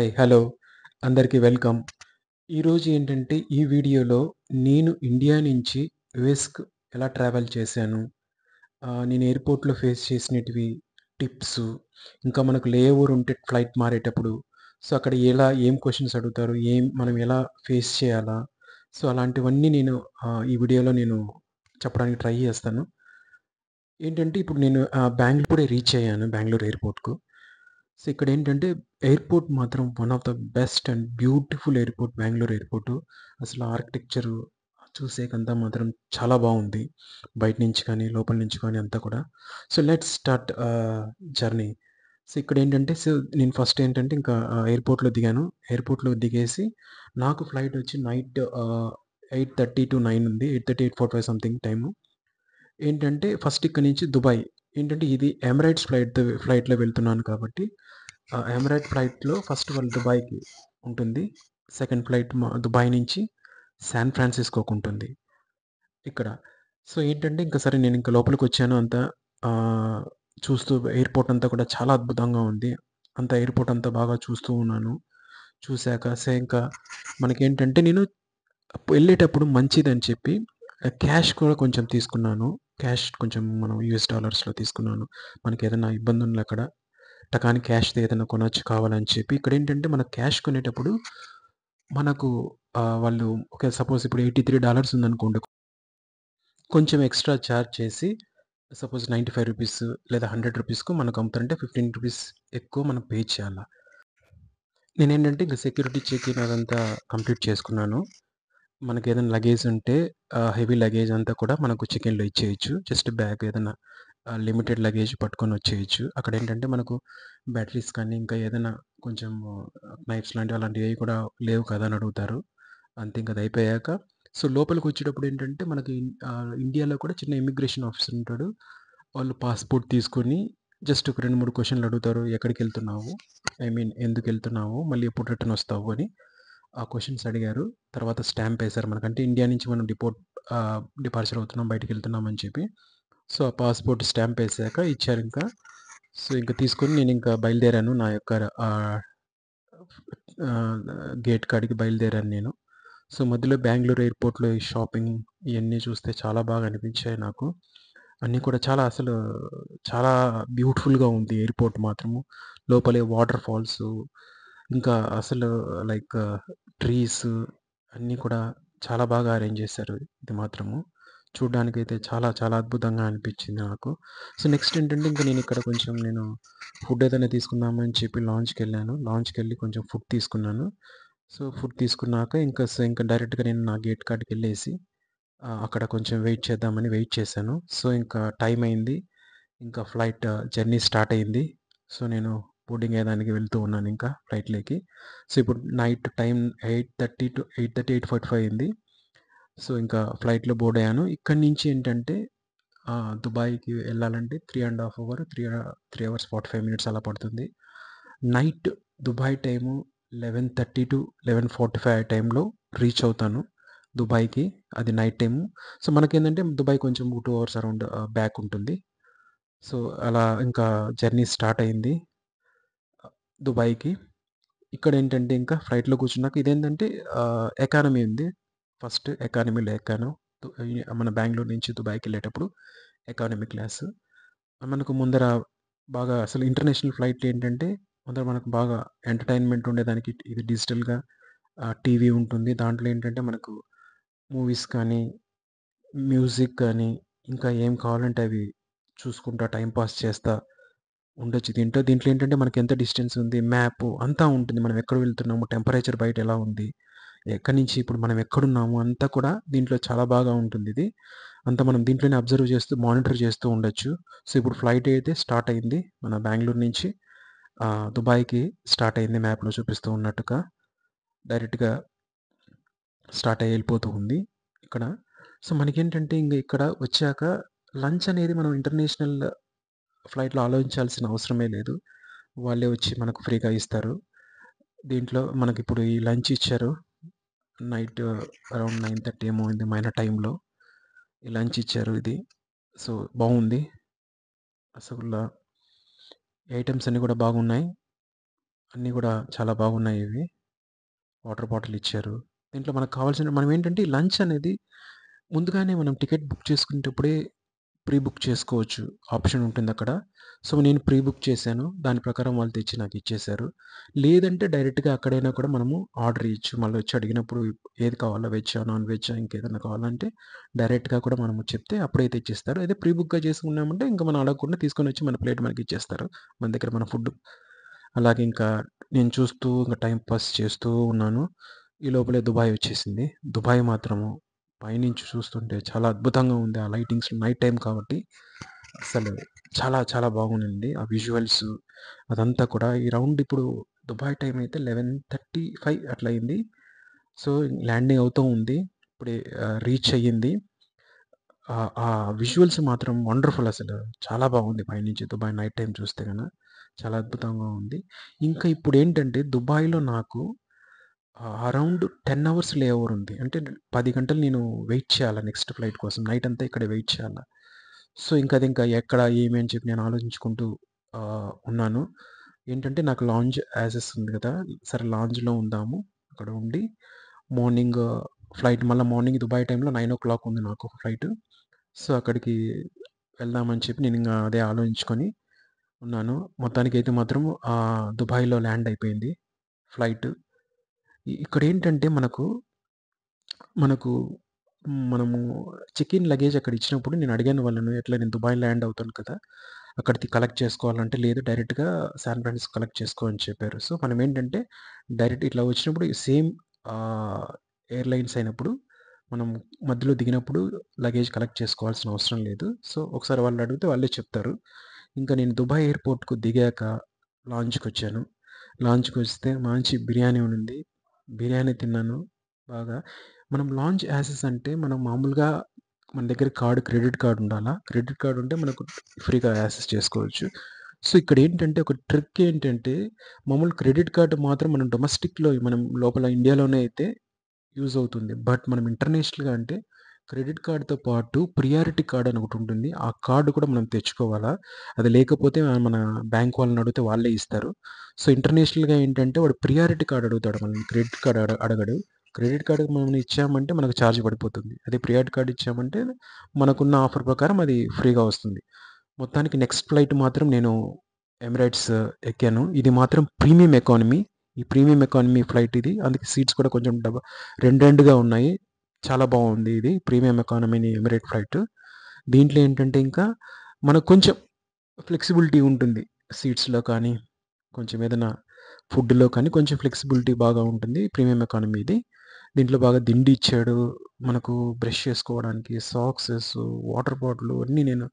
Hi. Hello. అందరికీ welcome. ఈరోజు ఏంటంటే, ఈ వీడియోలో నేను ఇండియా నుంచి యూఎస్‌కి ఎలా ట్రావెల్ చేశాను, నేను ఎయిర్‌పోర్ట్‌లో ఫేస్ చేసినటివి టిప్సు, ఇంకా మనకు లే ఓవర్ ఉంటే ఫ్లైట్ మారేటప్పుడు, సో, అక్కడ ఏం క్వెషన్స్ అడుగుతారు, మనం ఎలా ఫేస్ చేయాలా, సో, అలాంటివన్నీ నేను ఈ వీడియోలో నేను చెప్పడానికి ట్రై చేస్తాను. ఏంటంటే, ఇప్పుడు నేను బెంగుళూరే రీచ్ అయ్యాను. బెంగుళూరు ఎయిర్‌పోర్ట్‌కు. సో, ఇక్కడేంటంటే ఎయిర్‌పోర్ట్ మాత్రం one of the best and beautiful airport Bengaluru airport. అసలు ఆర్కిటెక్చరు చూసేకంతా మాత్రం చాలా బావుంది. బయట నుంచి కానీ, లోపల నుంచి కానీ అంతా కూడా. So, let's start journey. So, ఇక్కడేంటంటే నేను ఫస్ట్ ఏంటంటే ఇంకా ఎయిర్‌పోర్ట్‌లో దిగాను. ఎయిర్‌పోర్ట్‌లో దిగేసి నాకు ఫ్లైట్ వచ్చి నైట్ 8:30-9 ఉంది. 8:30, 8:45 సంథింగ్ టైము. ఏంటంటే ఫస్ట్ ఇక్కడి నుంచి దుబాయ్. ఏంటంటే ఇది ఎమిరేట్స్ ఫ్లైట్‌లో వెళ్తున్నాను కాబట్టి ఎమిరేట్ ఫ్లైట్‌లో ఫస్ట్ వాళ్ళు దుబాయ్‌కి ఉంటుంది. సెకండ్ ఫ్లైట్ దుబాయ్ నుంచి శాన్ ఫ్రాన్సిస్కోకుంటుంది ఇక్కడ. సో, ఏంటంటే ఇంక సరే నేనింక లోపలికొచ్చాను అంతా ఆహ్, చూస్తూ ఎయిర్‌పోర్ట్ అంతా కూడా చాలా అద్భుతంగా ఉంది. అంతా ఎయిర్‌పోర్ట్ అంతా బాగా చూస్తూ ఉన్నాను. చూసాక ఇంకా మనకేంటంటే నేను ఎళ్ళేటప్పుడు మంచిదని చెప్పి క్యాష్ కూడా కొంచెం తీసుకున్నాను. క్యాష్ కొంచెం మనం యూఎస్ డాలర్స్‌లో తీసుకున్నాను. మనకేదైనా ఇబ్బందుందక్కడ టకాని క్యాష్‌తో ఏదైనా కొనొచ్చు కావాలని చెప్పి. ఇక్కడేంటంటే మనం క్యాష్ కొనేటప్పుడు మనకు వాళ్ళు సపోజ్ ఇప్పుడు $83 ఉందనుకోండి. కొంచెం ఎక్స్‌ట్రా చార్జ్ చేసి సపోజ్ రూ. 95 లేదా రూ. 100కు మనకు అమ్ముతారంటే రూ. 15 ఎక్కువ మనం పే చేయాల. నేనేంటంటే ఇంక సెక్యూరిటీ చెక్ ఇన్ అదంతా కంప్లీట్ చేసుకున్నాను. మనకేదైనా లగేజ్ ఉంటే హెవీ లగేజ్ అంతా కూడా మనకు చెక్ ఇన్‌లో ఇచ్చేయొచ్చు. జస్ట్ బ్యాగ్ ఏదన్నా లిమిటెడ్ లగేజ్ పట్టుకొనొచ్చేయొచ్చు. అక్కడేంటంటే మనకు బ్యాటరీస్ కానీ, ఇంకా ఏదైనా కొంచెం నైఫ్స్ లాంటివి అలాంటివేవి కూడా లేవు కదా అని అడుగుతారు. అంతే ఇంక అదయిపోయాక సో, లోపలికొచ్చేటప్పుడేంటంటే మనకి ఇండియాలో కూడా చిన్న ఇమ్మిగ్రేషన్ ఆఫీసర్ ఉంటాడు. వాళ్ళు పాస్‌పోర్ట్ తీసుకొని జస్ట్ ఒక 2, 3 క్వెషన్‌లు అడుగుతారు. ఎక్కడికెళ్తున్నావు? ఐ మీన్ ఎందుకెళ్తున్నావు? మళ్ళీ ఎప్పుడు రిటర్న్ వస్తావు అని. ఆ క్వెషన్స్ అడిగారు. తర్వాత స్టాంప్ ఏసారు మనకు. అంటే ఇండియా నుంచి మనం డిపార్చర్ అవుతున్నాం, బయటికెళ్తున్నాం అని చెప్పి. సో, ఆ పాస్‌పోర్ట్ స్టాంప్ ఏసాక ఇచ్చారింకా. సో, ఇంక తీసుకొని నేనింకా బయలుదేరాను. నా యొక్క ఆహ్, ఆహ్, గేట్ కాడికి బయలుదేరాను నేను. సో, మధ్యలో బెంగుళూరు ఎయిర్‌పోర్ట్‌లో ఈ షాపింగ్ ఇయన్నీ చూస్తే చాలా బాగా అనిపించాయి నాకు. అన్నీ కూడా చాలా బ్యూటిఫుల్‌గా ఉంది ఎయిర్‌పోర్ట్ మాత్రము. లోపలే వాటర్ ఫాల్సు, ఇంకా అసలు లైక్ ట్రీస్ అన్నీ కూడా చాలా బాగా అరేంజ్ చేశారు ఇది మాత్రము. చూడ్డానికైతే చాలా చాలా అద్భుతంగా అనిపించింది నాకు. సో, నెక్స్ట్ ఏంటంటే ఇంక నేను ఫుడ్ ఏదైనా తీసుకుందామని చెప్పి లాంజ్‌కెళ్ళాను. లాంజ్‌కెళ్ళి కొంచెం ఫుడ్ తీసుకున్నాను. సో, ఫుడ్ తీసుకున్నాక ఇంక డైరెక్ట్‌గా నేను నా గేట్ కాడికెళ్ళేసి అక్కడ కొంచెం వెయిట్ చేద్దామని వెయిట్ చేశాను. సో, ఇంకా టైం అయింది. ఇంకా ఫ్లైట్ జర్నీ స్టార్ట్ అయింది. సో, నేను బోర్డింగ్ అయ్యేదానికి వెళ్తూ ఉన్నానింకా ఫ్లైట్‌లోకి. సో, ఇప్పుడు నైట్ టైమ్ 8:30 టు 8:45 అయింది. సో, ఇంకా ఫ్లైట్‌లో బోర్డ్ అయ్యాను. ఇక్కడి నుంచి ఏంటంటే దుబాయ్‌కి వెళ్ళాలంటే 3 అవర్స్ 45 మినిట్స్ అలా పడుతుంది. నైట్ దుబాయ్ టైము 11:30-11:45 ఆ టైంలో రీచ్ అవుతాను దుబాయ్‌కి. అది నైట్ టైము. సో, మనకేందంటే దుబాయ్ కొంచెం 2 అవర్స్ అరౌండ్ బ్యాక్ ఉంటుంది. సో, అలా ఇంకా జర్నీ స్టార్ట్ అయింది దుబాయ్‌కి. ఇక్కడేంటంటే ఇంకా ఫ్లైట్‌లో కూర్చున్నాక ఇదేంటంటే ఎకానమీ ఉంది. ఫస్ట్ ఎకానమీలో ఎక్కాను. మన బెంగుళూరు నుంచి దుబాయ్‌కెళ్ళేటప్పుడు ఎకానమీ క్లాసు. మనకు ముందర బాగా అసలు ఇంటర్నేషనల్ ఫ్లైట్‌లో ఏంటంటే ముందర మనకు బాగా ఎంటర్‌టైన్‌మెంట్ ఉండేదానికి ఇది డిజిటల్‌గా టీవీ ఉంటుంది. దాంట్లో ఏంటంటే మనకు మూవీస్ కానీ, మ్యూజిక్ కానీ, ఇంకా ఏం కావాలంటే అవి చూసుకుంటా టైమ్ పాస్ చేస్తా ఉండొచ్చు. దీంట్లో ఏంటంటే మనకెంత డిస్టెన్స్ ఉంది, మ్యాపు అంతా ఉంటుంది. మనం ఎక్కడ వెళ్తున్నాము, టెంపరేచర్ బయట ఎలా ఉంది, ఎక్కడి నుంచి ఇప్పుడు మనం ఎక్కడున్నాము అంతా కూడా దీంట్లో చాలా బాగా ఉంటుందిది. అంతా మనం దీంట్లోనే అబ్జర్వ్ చేస్తూ, మానిటర్ చేస్తూ ఉండొచ్చు. సో, ఇప్పుడు ఫ్లైట్ అయితే స్టార్ట్ అయింది. మన బెంగుళూరు నుంచి దుబాయ్‌కి స్టార్ట్ అయింది మ్యాప్‌లో చూపిస్తూ ఉన్నట్టుగా. డైరెక్ట్‌గా స్టార్ట్ అయ్యి ఎళ్ళిపోతూ ఉంది ఇక్కడ. సో, మనకేంటంటే ఇంగ ఇక్కడ వచ్చాక లంచ్ అనేది మనం ఇంటర్నేషనల్ ఫ్లైట్‌లో ఆలోచించాల్సిన అవసరమే లేదు. వాళ్ళే వచ్చి మనకు ఫ్రీగా ఇస్తారు. దీంట్లో మనకిప్పుడు ఈ లంచ్ ఇచ్చారు. నైట్ అరౌండ్ 9:30 ఏమో అయింది మన టైంలో. ఈ లంచ్ ఇచ్చారు ఇది. సో, బావుంది. అసల ఐటెమ్స్ అన్నీ కూడా బాగున్నాయి. అన్నీ గూడా చాలా బాగున్నాయి ఇవి. వాటర్ బాటిల్ ఇచ్చారు. దీంట్లో మనకు కావాల్సిన మనం ఏంటంటే ఈ లంచ్ అనేది ముందుగానే మనం టికెట్ బుక్ చేసుకునేటప్పుడే ప్రీ బుక్ చేసుకోవచ్చు. ఆప్షన్ ఉంటుందక్కడ. సో, నేను ప్రీ బుక్ చేశాను. దాని ప్రకారం వాళ్ళు తెచ్చి నాకిచ్చేశారు. లేదంటే డైరెక్ట్‌గా అక్కడైనా కూడా మనము ఆర్డర్ ఇయొచ్చు. మళ్ళొచ్చి అడిగినప్పుడు ఏది కావాలా? వెజ్జా? నాన్ వెజ్జా? ఇంకేదన్నా కావాలంటే డైరెక్ట్‌గా కూడా మనము చెప్తే అప్పుడే తెచ్చిస్తారు. అదే ప్రీ బుక్‌గా చేసుకున్నామంటే ఇంక మనం అడగకుండా తీసుకొనొచ్చి మన ప్లేట్ మనకిచ్చేస్తారు. మన దగ్గర మన ఫుడ్డు. అలాగే ఇంకా నేను చూస్తూ ఇంక టైమ్ పాస్ చేస్తూ ఉన్నాను. ఈ లోపలే దుబాయ్ వచ్చేసింది. దుబాయ్ మాత్రము పైనుంచి చూస్తుంటే చాలా అద్భుతంగా ఉంది. ఆ లైటింగ్స్ నైట్ టైమ్ కాబట్టి అసలు చాలా చాలా బాగుండింది. ఆ విజువల్స్ అదంతా కూడా ఈ రౌండ్ ఇప్పుడు దుబాయ్ టైమ్ అయితే 11:35 అట్లా అయింది. సో, ల్యాండింగ్ అవుతూ ఉంది. ఇప్పుడే రీచ్ అయ్యింది. ఆ విజువల్స్ మాత్రం వండర్‌ఫుల్ అసలు. చాలా బాగుంది పైనుంచి దుబాయ్ నైట్ టైమ్ చూస్తే చాలా అద్భుతంగా ఉంది. ఇంకా ఇప్పుడేంటంటే దుబాయ్‌లో నాకు అరౌండ్ 10 అవర్స్ లే ఓవర్ ఉంది. అంటే 10 గంటలు నేను వెయిట్ చేయాలా నెక్స్ట్ ఫ్లైట్ కోసం. నైట్ అంతా ఇక్కడే వెయిట్ చేయాలా. సో, ఇంకా ఎక్కడ ఏమి అని చెప్పి నేను ఆలోచించుకుంటూ ఉన్నాను. ఏంటంటే నాకు లాంజ్ యాక్సెస్ ఉంది కదా! సరే లాంజ్‌లో ఉందాము. అక్కడ ఉండి మార్నింగ్ ఫ్లైట్ మళ్ళా మార్నింగ్ దుబాయ్ టైమ్‌లో 9:00 ఉంది నాకు ఫ్లైటు. సో, అక్కడికి వెళ్దామని చెప్పి నేనింక అదే ఆలోచించుకొని ఉన్నాను. మొత్తానికైతే మాత్రం దుబాయ్‌లో ల్యాండ్ అయిపోయింది ఫ్లైటు. ఇక్కడేంటంటే మనకు మనము చెక్ ఇన్ లగేజ్ అక్కడ ఇచ్చినప్పుడు నేను అడిగాను వాళ్ళను, "ఎట్లా నేను దుబాయ్ ల్యాండ్ అవుతాను కదా! అక్కడిది కలెక్ట్ చేసుకోవాలంటే" లేదు డైరెక్ట్‌గా శాన్ ఫ్రాన్సిస్కో కలెక్ట్ చేసుకో అని చెప్పారు. సో, మనమేంటంటే డైరెక్ట్ ఇట్లా వచ్చినప్పుడు సేమ్ ఆహ్, ఎయిర్‌లైన్స్ అయినప్పుడు మనం మధ్యలో దిగినప్పుడు లగేజ్ కలెక్ట్ చేసుకోవాల్సిన అవసరం లేదు. సో, ఒకసారి వాళ్ళని అడిగితే వాళ్ళే చెప్తారు. ఇంకా నేను దుబాయ్ ఎయిర్‌పోర్ట్‌కు దిగాక లాంజ్‌కొచ్చాను. లాంజ్‌కొస్తే మంచి బిర్యానీ ఉండింది. బిర్యానీ తిన్నాను బాగా. మనం లాంచ్ యాక్సెస్ అంటే మనం మామూలుగా మన దగ్గర క్రెడిట్ కార్డ్ ఉండాలా. క్రెడిట్ కార్డ్ ఉంటే మనకు ఫ్రీగా యాక్సెస్ చేసుకోవచ్చు. సో, ఇక్కడేంటంటే ఒక ట్రిక్ ఏంటంటే మామూలు క్రెడిట్ కార్డ్ మాత్రం మనం డొమెస్టిక్‌లో మనం లోపల ఇండియాలోనే అయితే యూజ్ అవుతుంది. బట్ మనం ఇంటర్నేషనల్‌గా అంటే క్రెడిట్ కార్డ్‌తో పాటు ప్రియారిటీ కార్డ్ అని ఒకటుంటుంది. ఆ కార్డ్ కూడా మనం తెచ్చుకోవాలా. అది లేకపోతే మన బ్యాంక్ వాళ్ళని అడిగితే వాళ్ళే ఇస్తారు. సో, ఇంటర్నేషనల్‌గా ఏంటంటే వాడు ప్రియారిటీ కార్డ్ అడుగుతాడు మనల్ని. క్రెడిట్ కార్డ్ అడగడు. క్రెడిట్ కార్డ్ మనం ఇచ్చామంటే మనకు చార్జ్ పడిపోతుంది. అదే ప్రియారిటీ కార్డ్ ఇచ్చామంటే మనకున్న ఆఫర్ ప్రకారం అది ఫ్రీగా వస్తుంది. మొత్తానికి నెక్స్ట్ ఫ్లైట్ మాత్రం నేను ఎమిరేట్స్ ఎక్కాను. ఇది మాత్రం ప్రీమియం ఎకానమీ. ఈ ప్రీమియం ఎకానమీ ఫ్లైట్ ఇది. అందుకే సీట్స్ కూడా కొంచెం 2 ఉన్నాయి. చాలా బావుంది ఇది. ప్రీమియం ఎకానమీని ఎమిరేట్ ఫ్లైట్. దీంట్లో ఏంటంటే ఇంకా మనకు కొంచెం ఫ్లెక్సిబిలిటీ ఉంటుంది. సీట్స్‌లో కానీ, కొంచెం ఏదైనా ఫుడ్‌లో కానీ కొంచెం ఫ్లెక్సిబిలిటీ బాగా ఉంటుంది. ప్రీమియం ఎకానమీ ఇది. దీంట్లో బాగా దిండి ఇచ్చాడు. మనకు బ్రష్ చేసుకోవడానికి సాక్సెస్, వాటర్ బాటిలు అన్నీ నేను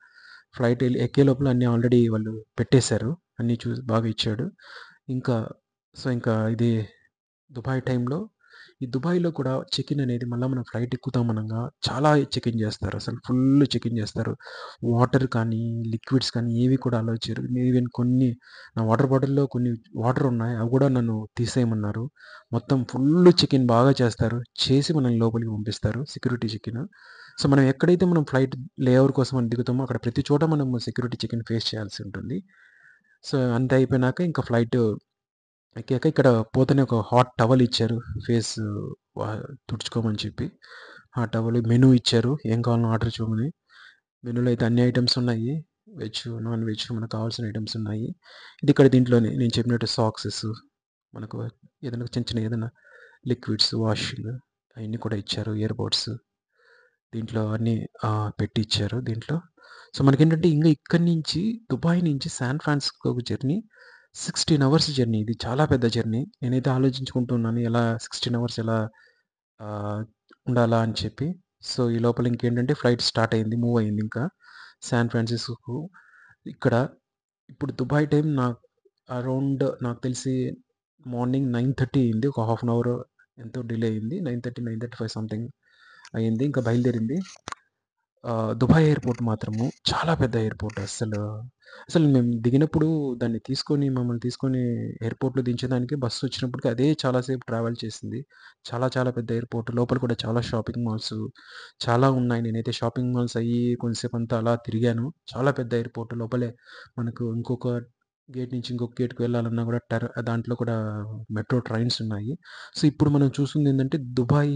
ఎక్కే లోపల అన్నీ ఆల్రెడీ వాళ్ళు పెట్టేశారు. అన్నీ చూసి బాగా ఇచ్చాడు. ఇంకా ఇంకా ఇది దుబాయ్ టైంలో ఈ దుబాయ్‌లో కూడా చెక్ ఇన్ అనేది మళ్ళా మనం ఫ్లైట్ ఎక్కుతాం అనంగా చాలా చెక్ ఇన్ చేస్తారు. అసలు ఫుల్ చెక్ ఇన్ చేస్తారు. వాటర్ కానీ, లిక్విడ్స్ కానీ ఏవి కూడా అలో చేయరు. ఈవెన్ నా వాటర్ బాటిల్‌లో కొన్ని వాటర్ ఉన్నాయి. అవి కూడా నన్ను తీసేయమన్నారు. మొత్తం ఫుల్ చెక్ ఇన్ బాగా చేస్తారు. చేసి మనల్ని లోపలికి పంపిస్తారు. Security check in. సో, మనం ఎక్కడైతే మనం ఫ్లైట్ లే ఓవర్ కోసం అని దిగుతామో అక్కడ ప్రతి చోట మనం సెక్యూరిటీ చెక్ ఇన్ ఫేస్ చేయాల్సి ఉంటుంది. సో, అంతా అయిపోయినాక ఇంకా ఫ్లైట్ ఎక్కాక ఇక్కడ పోతేనే ఒక హాట్ టవల్ ఇచ్చారు. ఫేస్ వా తుడుచుకోమని చెప్పి. ఆ టవల్ మెనూ ఇచ్చారు. ఏం కావాలనో ఆర్డర్ చేయమని. మెనూలో అయితే అన్ని ఐటెమ్స్ ఉన్నాయి. వెజ్, నాన్ వెజ్ మనకు కావాల్సిన ఐటెమ్స్ ఉన్నాయి. ఇది ఇక్కడ దీంట్లోనే నేను చెప్పినట్టు సాక్సెస్ మనకు ఏదైనా చిన్న చిన్న ఏదైనా లిక్విడ్స్, వాషింగ్ అయన్నీ కూడా ఇచ్చారు. ఇయర్ బడ్స్ దీంట్లో అన్నీ పెట్టిచ్చారు దీంట్లో. సో, మనకేంటంటే ఇక్కడి నుంచి దుబాయ్ నుంచి శాన్ ఫ్రాన్సిస్కోకి జర్నీ 16 అవర్స్ జర్నీ. ఇది చాలా పెద్ద జర్నీ. నేనైతే ఆలోచించుకుంటున్నాను ఎలా 16 అవర్స్ ఎలా ఆహ్, ఉండాలా అని చెప్పి. సో, ఈ లోపల ఇంకేంటంటే ఫ్లైట్ స్టార్ట్ అయింది. మూవ్ అయింది ఇంకా. శాన్ ఫ్రాన్సిస్కోకు ఇక్కడ ఇప్పుడు దుబాయ్ టైమ్ అరౌండ్ నాకు తెలిసి మార్నింగ్ 9:30 అయింది. ఒక హాఫ్ అన్ అవర్ ఎంతో డిలే అయింది. 9:30, 9:35 సంథింగ్ అయింది. ఇంకా బయలుదేరింది. దుబాయ్ ఎయిర్‌పోర్ట్ మాత్రము చాలా పెద్ద ఎయిర్‌పోర్ట్ అసలు మేము దిగినప్పుడు మమ్మల్ని తీసుకొని ఎయిర్‌పోర్ట్‌లో దించేదానికి బస్సొచ్చినప్పటికి అదే చాలా సేపు ట్రావెల్ చేసింది. చాలా చాలా పెద్ద ఎయిర్‌పోర్ట్. లోపల కూడా చాలా షాపింగ్ మాల్స్ చాలా ఉన్నాయి. నేనైతే షాపింగ్ మాల్స్ అయ్యి కొంతసేపంతా అలా తిరిగాను. చాలా పెద్ద ఎయిర్‌పోర్ట్. లోపలే మనకు ఇంకొక గేట్ నుంచి ఇంకొక గేట్‌కి వెళ్ళాలన్నా కూడా దాంట్లో కూడా మెట్రో ట్రైన్స్ ఉన్నాయి. సో, ఇప్పుడు మనం చూసిందేంటంటే దుబాయ్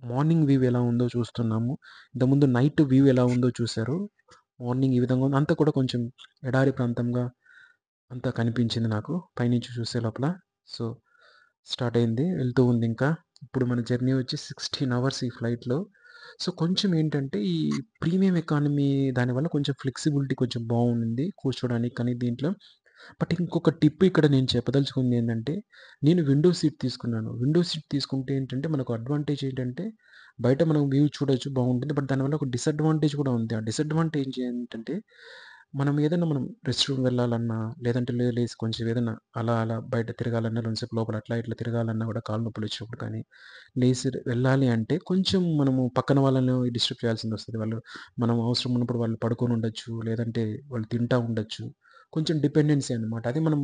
మార్నింగ్ వ్యూ ఎలా ఉందో చూస్తున్నాము. ఇంతకుముందు నైట్ వ్యూ ఎలా ఉందో చూసారు. మార్నింగ్ ఈ విధంగా ఉంది. అంతా కూడా కొంచెం ఎడారి ప్రాంతంగా అంతా కనిపించింది నాకు పైనుంచి చూసే లోపల. సో, స్టార్ట్ అయింది. వెళ్తూ ఉంది ఇంకా. ఇప్పుడు మన జర్నీ వచ్చి 16 అవర్స్ ఈ ఫ్లైట్‌లో. సో, కొంచెం ఏంటంటే ఈ ప్రీమియం ఎకానమీ దానివల్ల కొంచెం ఫ్లెక్సిబిలిటీ కొంచెం బావుంది కూర్చోడానికి కానీ దీంట్లో. బట్ ఇంకొక టిప్ ఇక్కడ నేను చెప్పదలుచుకుంది ఏంటంటే, నేను విండో సీట్ తీసుకున్నాను. విండో సీట్ తీసుకుంటే ఏంటంటే, మనకు అడ్వాంటేజ్ ఏంటంటే, బయట మనం వ్యూ చూడొచ్చు బాగుంటుంది. బట్ దానివల్ల ఒక డిసడ్వాంటేజ్ కూడా ఉంది. ఆ డిసడ్వాంటేజ్ ఏంటంటే, మనం రెస్ట్ రూమ్ వెళ్ళాలన్నా, లేదంటే లేసి కొంచెం ఏదైనా అలా అలా బయట తిరగాలన్నా, కొంచెంసేపు లోపల అట్లా ఇట్లా తిరగాలన్నా కూడా కాళ్ళు నొప్పులు వచ్చినప్పుడు కానీ, లేసి వెళ్ళాలి అంటే కొంచెం మనము పక్కన వాళ్ళని డిస్టర్బ్ చేయాల్సిందొస్తది. మనం అవసరం ఉన్నప్పుడు వాళ్ళు పడుకొని ఉండొచ్చు. లేదంటే వాళ్ళు తింటా ఉండొచ్చు. కొంచెం డిపెండెన్సీ అనమాట. అదే మనం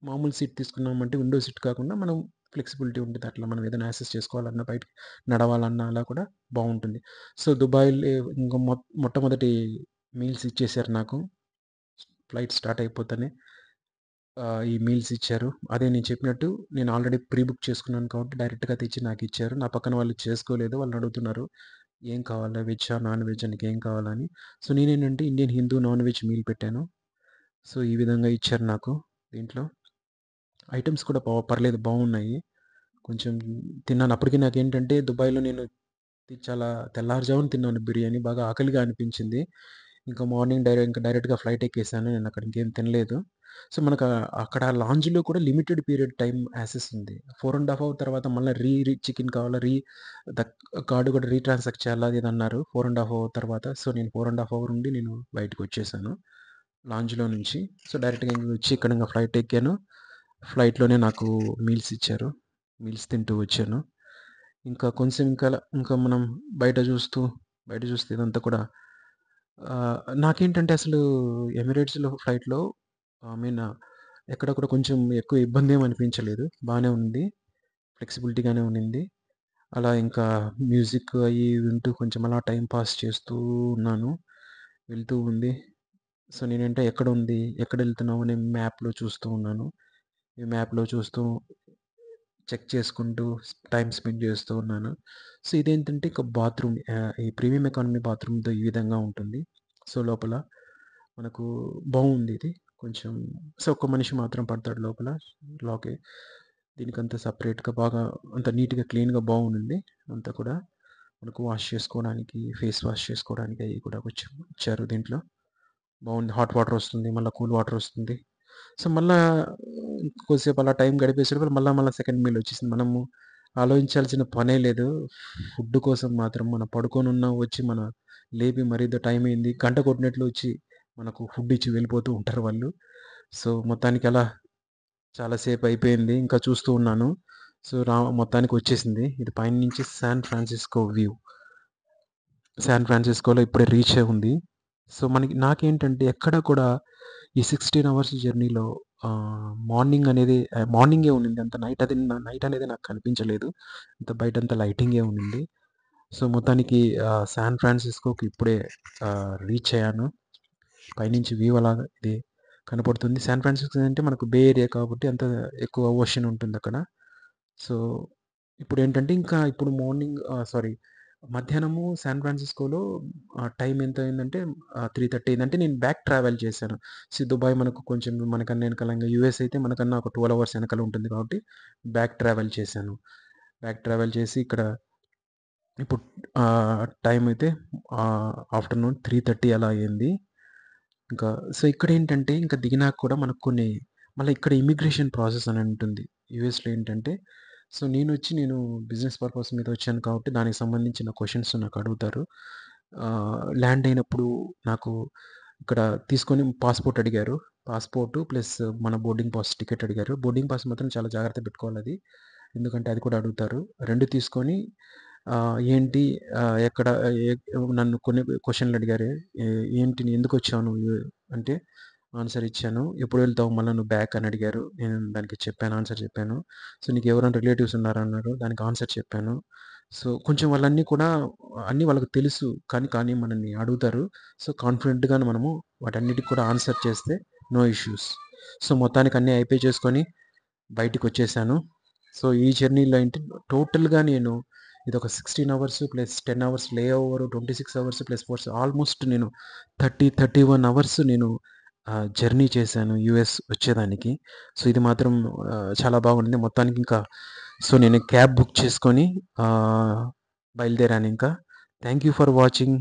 మామూలు సీట్ తీసుకున్నామంటే విండో సీట్ కాకుండా మనం ఫ్లెక్సిబిలిటీ ఉంటది. అట్లా మనం ఏదైనా యాక్సెస్ చేసుకోవాలన్నా, బయటికి నడవాలన్నా అలా కూడా బావుంటుంది. సో, దుబాయ్‌లో ఇంక మొట్టమొదటి మీల్స్ ఇచ్చేసారు నాకు. ఫ్లైట్ స్టార్ట్ అయిపోతానే ఈ మీల్స్ ఇచ్చారు. అదే నేను చెప్పినట్టు నేను ఆల్రెడీ ప్రీ బుక్ చేసుకున్నాను కాబట్టి డైరెక్ట్‌గా తెచ్చి నాకిచ్చారు. నా పక్కన వాళ్ళు చేసుకోలేదు. వాళ్ళనడుగుతున్నారు. "ఏం కావాలా? వెజ్జా? నాన్ వెజ్జా? నీకేం కావాలా?" అని. సో, నేనేంటంటే Indian Hindu non veg meal పెట్టాను. సో, ఈ విధంగా ఇచ్చారు నాకు దీంట్లో. ఐటెమ్స్ కూడా పర్లేదు బావున్నాయి. కొంచెం తిన్నాను. అప్పటికి నాకేంటంటే దుబాయ్‌లో నేను చాలా తెల్లారుజామున తిన్నాను బిర్యానీ. బాగా ఆకలిగా అనిపించింది. ఇంకా మార్నింగ్ ఇంకా డైరెక్ట్‌గా ఫ్లైట్ ఎక్కేసాను. నేను అక్కడ ఇంకేం తినలేదు. సో, మనకు అక్కడ లాంజ్‌లో కూడా లిమిటెడ్ పీరియడ్ టైమ్ యాక్సెస్ ఉంది. 4 ½ అవర్ తర్వాత మళ్ళా రీ చెక్ ఇన్ కావాలా, ద కార్డ్ కూడా రీట్రాన్సాక్ట్ చేయాలా అది ఇది అన్నారు. 4 ½ అవర్ తర్వాత. సో, నేను 4 ½ అవర్ ఉండి నేను బయటికొచ్చేసాను లాంజ్‌లో నుంచి. సో, డైరెక్ట్‌గా ఇంక వచ్చి ఇక్కడ ఇంక ఫ్లైట్ ఎక్కాను. ఫ్లైట్‌లోనే నాకు మీల్స్ ఇచ్చారు. మీల్స్ తింటూ వచ్చాను. ఇంకా కొంచెం ఇంకా మనం బయట చూస్తూ, బయట చూస్తే ఇదంతా కూడా నాకేంటంటే అసలు ఎమిరేట్స్‌లో ఫ్లైట్‌లో ఐ మీన్ ఎక్కడ కూడా కొంచెం ఎక్కువ ఇబ్బందేం అనిపించలేదు. బానే ఉంది. ఫ్లెక్సిబిలిటీగానే ఉండింది. అలా ఇంకా మ్యూజిక్ అయి వింటూ కొంచెం అలా టైమ్ పాస్ చేస్తూ ఉన్నాను. వెళ్తూ ఉంది. సో, నేనంటే ఎక్కడుంది? ఎక్కడెళ్తున్నాము? అని మ్యాప్‌లో చూస్తూ ఉన్నాను. ఈ మ్యాప్‌లో చూస్తూ చెక్ చేసుకుంటూ టైమ్ స్పెండ్ చేస్తూ ఉన్నాను. సో, ఇదేంటంటే ఒక బాత్రూమ్ ఈ ప్రీమియం ఎకానమీ బాత్రూమ్‌తో ఈ విధంగా ఉంటుంది. సో, లోపల మనకు బావుందిది. కొంచెం సో, ఒక్క మనిషి మాత్రం పడతాడు లోపల. లాకే దీనికంతా సెపరేట్‌గా బాగా అంత నీట్‌గా, క్లీన్‌గా బావుండింది. అంతా కూడా మనకు వాష్ చేసుకోవడానికి, ఫేస్ వాష్ చేసుకోవడానికి అయి కూడా కొంచెం ఇచ్చారు దీంట్లో. బావుంది. హాట్ వాటర్ వస్తుంది. మళ్ళా కూల్ వాటర్ వస్తుంది. సో, మళ్ళా కొద్దిసేపు అలా టైం గడిపేసరికి మళ్ళా సెకండ్ మీల్ వచ్చేసింది. మనము ఆలోచించాల్సిన పనే లేదు. ఫుడ్ కోసం మాత్రం మనం పడుకొనున్నా వచ్చి లేపి మరిదో టైం అయింది. గంట కొట్టినట్లు వచ్చి మనకు ఫుడ్ ఇచ్చి వెళ్ళిపోతూ ఉంటారు వాళ్ళు. సో, మొత్తానికి అలా చాలా సేపు అయిపోయింది. ఇంకా చూస్తూ ఉన్నాను. సో, మొత్తానికి వచ్చేసింది. ఇది పైనుంచి శాన్ ఫ్రాన్సిస్కో వ్యూ. శాన్ ఫ్రాన్సిస్కోలో ఇప్పుడే రీచ్ అయి ఉంది. సో, నాకేంటంటే ఎక్కడ కూడా ఈ 16 అవర్స్ జర్నీలో మార్నింగే ఉండింది. అంత నైట్ అనేది నాకు కనిపించలేదు. బయటంతా లైటింగే ఉండింది. సో, మొత్తానికి శాన్ ఫ్రాన్సిస్కోకి ఇప్పుడే రీచ్ అయ్యాను. పైనుంచి వ్యూ అలాగా ఇది కనపడుతుంది. శాన్ ఫ్రాన్సిస్కో అంటే మనకు బే ఏరియా కాబట్టి అంత ఎక్కువ ఓషన్ ఉంటుందక్కడ. సో, ఇప్పుడేంటంటే ఇప్పుడు మార్నింగ్ సారీ మధ్యాహ్నము శాన్ ఫ్రాన్సిస్కోలో టైం ఎంత అయిందంటే 3:30 అయింది. అంటే నేను బ్యాక్ ట్రావెల్ చేశాను. దుబాయ్ మనకు కొంచెం మనకన్నా ఎనకాల ఇంగ యూఎస్ అయితే మనకన్నా ఒక 12 అవర్స్ ఎనకాల ఉంటుంది కాబట్టి బ్యాక్ ట్రావెల్ చేశాను. బ్యాక్ ట్రావెల్ చేసి ఇక్కడ ఇప్పుడు టైం అయితే ఆఫ్టర్‌నూన్ 3:30 అలా అయింది. ఇంకా సో, ఇక్కడేంటంటే ఇంక దిగినాక కూడా మనకు మళ్ళీ ఇక్కడ ఇమిగ్రేషన్ ప్రాసెస్ అని ఉంటుంది. యూఎస్‌లో ఏంటంటే సో, నేను బిజినెస్ పర్పస్ మీద వచ్చాను కాబట్టి దానికి సంబంధించిన క్వెషన్స్ నాకు అడుగుతారు. ల్యాండ్ అయినప్పుడు నాకు ఇక్కడ తీసుకొని పాస్‌పోర్ట్ అడిగారు. పాస్‌పోర్ట్ ప్లస్ మన బోర్డింగ్ పాస్ టికెట్ అడిగారు. బోర్డింగ్ పాస్ మాత్రం చాలా జాగ్రత్తగా పెట్టుకోవాలది. ఎందుకంటే అది కూడా అడుగుతారు. 2 తీసుకొని ఏంటి ఎక్కడ ఎ నన్ను కొన్ని క్వెషన్‌లు అడిగారు. ఎ ఏంటి ఎందుకొచ్చావు నువ్వు అంటే ఆన్సర్ ఇచ్చాను. ఎప్పుడు వెళ్తావు మళ్ళా నువ్వు బ్యాక్ అని అడిగారు. నేను దానికి చెప్పాను. ఆన్సర్ చెప్పాను. సో, నీకు ఎవరైనా రిలేటివ్స్ ఉన్నారా అన్నారు. దానికి ఆన్సర్ చెప్పాను. సో, కొంచెం వాళ్ళన్నీ కూడా అన్నీ వాళ్ళకి తెలుసు. కానీ మనల్ని అడుగుతారు. సో, కాన్ఫిడెంట్‌గానే మనము వాటన్నిటికి కూడా ఆన్సర్ చేస్తే నో ఇష్యూస్. సో, మొత్తానికి అన్నీ అయిపోయి చేసుకొని బయటికొచ్చేసాను. సో, ఈ జర్నీలో ఏంటి టోటల్‌గా నేను ఇదొక 16 అవర్స్ ప్లస్ 10 అవర్స్ లే ఓవర్ 26 అవర్స్ ప్లస్ 4 ఆల్మోస్ట్ నేను 31 అవర్స్ నేను జర్నీ చేశాను యూఎస్ వచ్చేదానికి. సో, ఇది మాత్రం చాలా బాగుండింది. మొత్తానికి ఇంకా సో, నేను క్యాబ్ బుక్ చేసుకొని బయలుదేరానింకా. Thank you for watching.